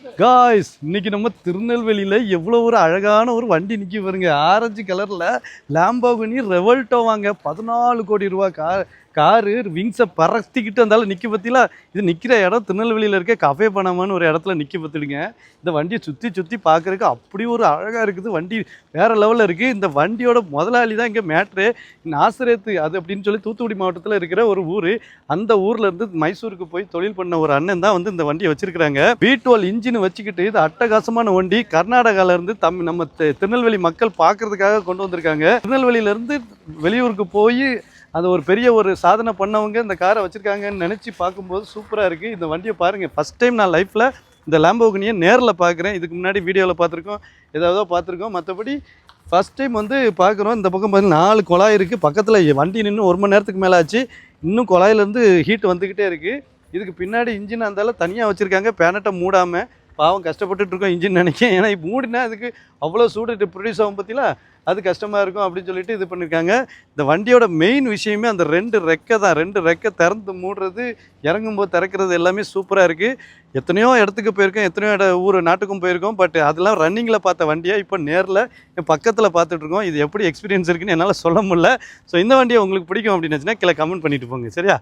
Guys இன்னைக்கு நம்ம திருநெல்வேலியில் எவ்வளோ ஒரு அழகான ஒரு வண்டி நிற்கி பாருங்க. ஆரஞ்சு கலரில் லாம்போகினி ரெவல்ட்டோ வாங்க 14 கோடி ரூபா காரு விங்ஸை பறத்திக்கிட்டு இருந்தாலும் நிற்க பற்றில. இது நிற்கிற இடம் திருநெல்வேலியில் இருக்க கஃபே பனாமான்னு ஒரு இடத்துல நிற்க பற்றிடுங்க. இந்த வண்டியை சுற்றி சுற்றி பார்க்குறதுக்கு அப்படி ஒரு அழகாக இருக்குது. வண்டி வேறு லெவலில் இருக்குது. இந்த வண்டியோட முதலாளி தான் இங்கே மேட்ரு. நாசரேத்து அது அப்படின்னு சொல்லி தூத்துக்குடி மாவட்டத்தில் இருக்கிற ஒரு ஊர். அந்த ஊரில் இருந்து மைசூருக்கு போய் தொழில் பண்ண ஒரு அண்ணன் தான் வந்து இந்த வண்டியை வச்சிருக்கிறாங்க. V12 இன்ஜின் வச்சுக்கிட்டு இது அட்டகாசமான வண்டி. கர்நாடகாவிலேருந்து நம்ம திருநெல்வேலி மக்கள் பார்க்கறதுக்காக கொண்டு வந்திருக்காங்க. திருநெல்வேலியிலேருந்து வெளியூருக்கு போய் அது ஒரு பெரிய ஒரு சாதனை பண்ணவங்க இந்த காரை வச்சுருக்காங்கன்னு நினச்சி பார்க்கும்போது சூப்பராக இருக்குது. இந்த வண்டியை பாருங்கள். ஃபஸ்ட் டைம் நான் லைஃப்பில் இந்த லாம்போகினியை நேரில் பார்க்குறேன். இதுக்கு முன்னாடி வீடியோவில் பார்த்துருக்கோம், ஏதாவது பார்த்துருக்கோம். மற்றபடி ஃபஸ்ட் டைம் வந்து பார்க்குறோம். இந்த பக்கம் பார்த்தீங்கன்னா 4 குழாய் இருக்குது. பக்கத்தில் வண்டி நின்று 1 மணி நேரத்துக்கு மேலே ஆச்சு. இன்னும் குழாயிலேருந்து ஹீட் வந்துக்கிட்டே இருக்குது. இதுக்கு பின்னாடி இன்ஜின் அந்தாலும் தனியாக வச்சுருக்காங்க, பேனட்டை மூடாமல். பாவம் கஷ்டப்பட்டுட்டு இருக்கோம் இன்ஜின் நினைக்கிறேன். ஏன்னா இப்போ மூடினா அதுக்கு அவ்வளோ சூடு ப்ரொடியூஸ் ஆகும் பற்றிலாம், அது கஷ்டமாக இருக்கும் அப்படின்னு சொல்லிட்டு இது பண்ணியிருக்காங்க. இந்த வண்டியோட மெயின் விஷயமே அந்த 2 ரெக்கை தான். 2 ரெக்கை திறந்து மூடுறது, இறங்கும்போது திறக்கிறது எல்லாமே சூப்பராக இருக்குது. எத்தனையோ இடத்துக்கு போயிருக்கோம், எத்தனையோ ஊர் நாட்டுக்கும் போயிருக்கோம். பட் அதெல்லாம் ரன்னிங்கில் பார்த்த வண்டியாக இப்போ நேரில் என் பக்கத்தில் பார்த்துட்ருக்கோம். இது எப்படி எக்ஸ்பீரியன்ஸ் இருக்குன்னு என்னால் சொல்ல முடியல. ஸோ இந்த வண்டியை உங்களுக்கு பிடிக்கும் அப்படின்னு நினச்சினா கீழே கமெண்ட் பண்ணிட்டு போங்க, சரியா?